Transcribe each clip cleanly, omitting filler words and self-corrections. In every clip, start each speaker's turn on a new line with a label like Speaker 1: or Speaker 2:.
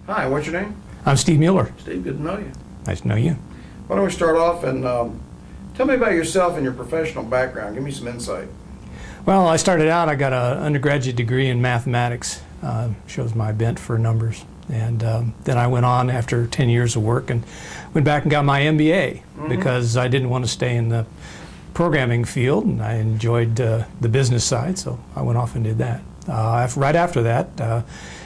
Speaker 1: Hi, what's your name?
Speaker 2: I'm Steve Mueller.
Speaker 1: Steve, good to know you.
Speaker 2: Nice to know you.
Speaker 1: Why don't we start off and tell me about yourself and your professional background. Give me some insight.
Speaker 2: Well, I started out, I got an undergraduate degree in mathematics. Shows my bent for numbers. And then I went on after 10 years of work and went back and got my MBA because I didn't want to stay in the programming field, and I enjoyed the business side, so I went off and did that. Right after that,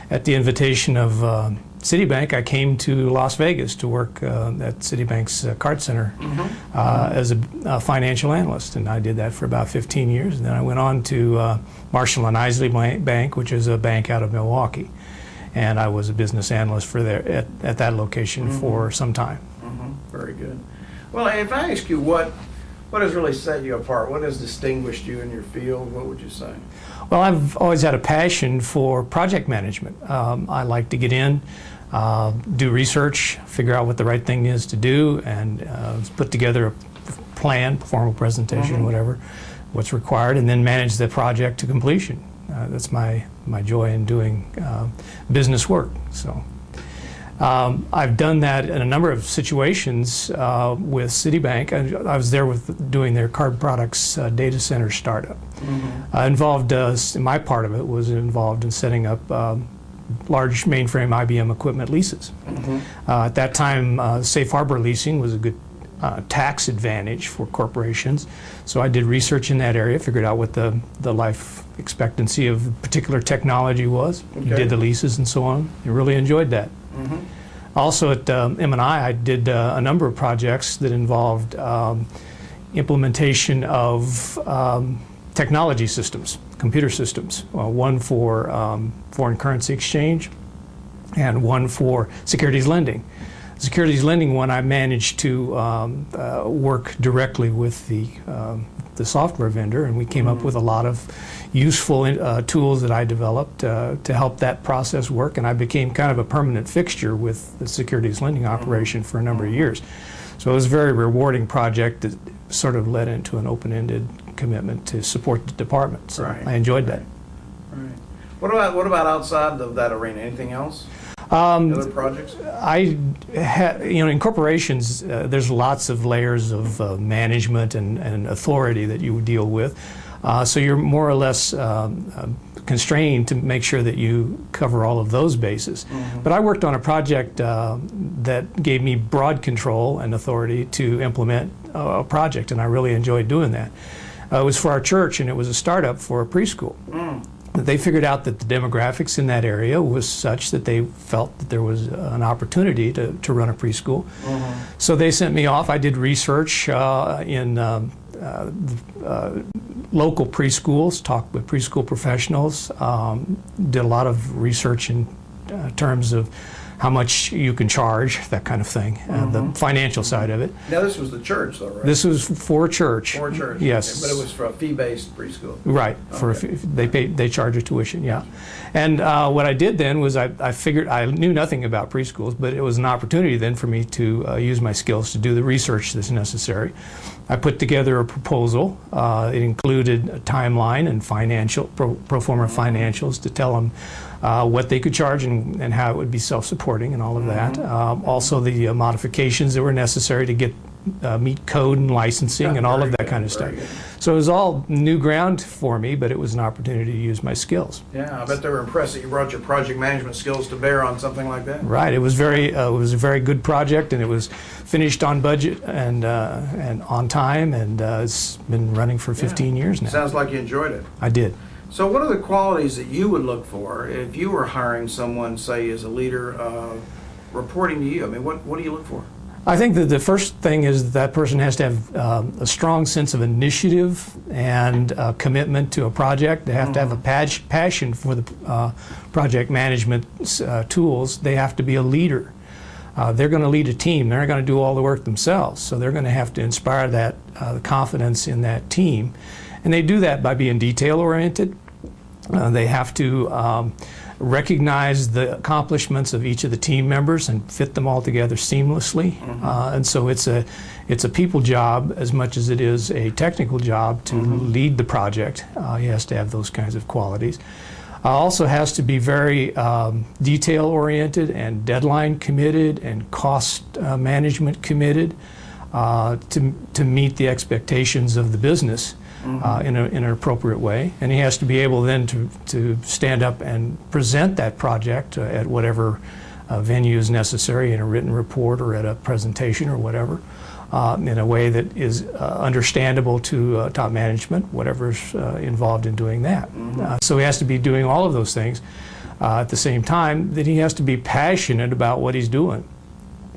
Speaker 2: at the invitation of Citibank, I came to Las Vegas to work at Citibank's card center as a financial analyst, and I did that for about 15 years. And then I went on to Marshall and Isley Bank, which is a bank out of Milwaukee, and I was a business analyst for there at that location for some time.
Speaker 1: Very good. Well, if I ask you what has really set you apart, what has distinguished you in your field, what would you say?
Speaker 2: Well, I've always had a passion for project management. I like to get in, do research, figure out what the right thing is to do, and put together a plan, formal presentation, whatever, what's required, and then manage the project to completion. That's my joy in doing business work. So I've done that in a number of situations with Citibank. I was there doing their card products data center startup. Involved, my part of it was involved in setting up large mainframe IBM equipment leases. At that time, safe harbor leasing was a good tax advantage for corporations. So I did research in that area, figured out what the life expectancy of particular technology was, did the leases and so on, and really enjoyed that. Also at M&I did a number of projects that involved implementation of technology systems, computer systems, one for foreign currency exchange and one for securities lending. The securities lending one, I managed to work directly with the software vendor, and we came up with a lot of useful tools that I developed to help that process work, and I became kind of a permanent fixture with the securities lending operation for a number of years. So it was a very rewarding project that sort of led into an open-ended commitment to support the department. So I enjoyed that.
Speaker 1: Right. What about outside of that arena? Anything else? Other projects?
Speaker 2: In corporations, there's lots of layers of management and authority that you deal with. So you're more or less constrained to make sure that you cover all of those bases. But I worked on a project that gave me broad control and authority to implement a project, and I really enjoyed doing that. It was for our church, and it was a startup for a preschool. They figured out that the demographics in that area was such that they felt that there was an opportunity to run a preschool. So they sent me off. I did research in local preschools, talked with preschool professionals, did a lot of research in terms of how much you can charge, that kind of thing, the financial side of it.
Speaker 1: Now this was the church though, right?
Speaker 2: This was for church.
Speaker 1: For church,
Speaker 2: yes.
Speaker 1: Okay. But it was for a fee-based preschool.
Speaker 2: Right, they charge a tuition, yeah. And what I did then was I figured, I knew nothing about preschools, but it was an opportunity then for me to use my skills to do the research that's necessary. I put together a proposal. It included a timeline and pro forma financials to tell them what they could charge and how it would be self-supporting and all of that. Also the modifications that were necessary to get meet code and licensing and all of that kind of stuff. So it was all new ground for me, but it was an opportunity to use my skills.
Speaker 1: Yeah, I bet they were impressed that you brought your project management skills to bear on something like that.
Speaker 2: Right. It was it was a very good project, and it was finished on budget and on time, and it's been running for 15 years now.
Speaker 1: Sounds like you enjoyed it.
Speaker 2: I did.
Speaker 1: So what are the qualities that you would look for if you were hiring someone, say, as a leader reporting to you? I mean, what do you look for?
Speaker 2: I think that the first thing is that person has to have a strong sense of initiative and commitment to a project. They have to have a passion for the project management tools. They have to be a leader. They're going to lead a team. They're not going to do all the work themselves. So they're going to have to inspire that confidence in that team. And they do that by being detail-oriented. They have to recognize the accomplishments of each of the team members and fit them all together seamlessly. And so it's a people job as much as it is a technical job to lead the project. He has to have those kinds of qualities. Also has to be very detail-oriented and deadline committed and cost management committed to meet the expectations of the business in an appropriate way. And he has to be able then to stand up and present that project at whatever venue is necessary, in a written report or at a presentation or whatever, in a way that is understandable to top management, whatever's involved in doing that. So he has to be doing all of those things. At the same time, that he has to be passionate about what he's doing.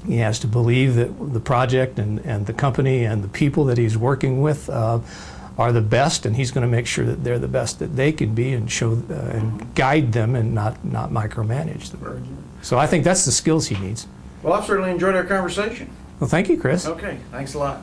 Speaker 2: He has to believe that the project and the company and the people that he's working with are the best, and he's going to make sure that they're the best that they can be, and show and guide them, and not micromanage them. So I think that's the skills he needs.
Speaker 1: Well, I've certainly enjoyed our conversation.
Speaker 2: Well, thank you, Chris.
Speaker 1: Okay, thanks a lot.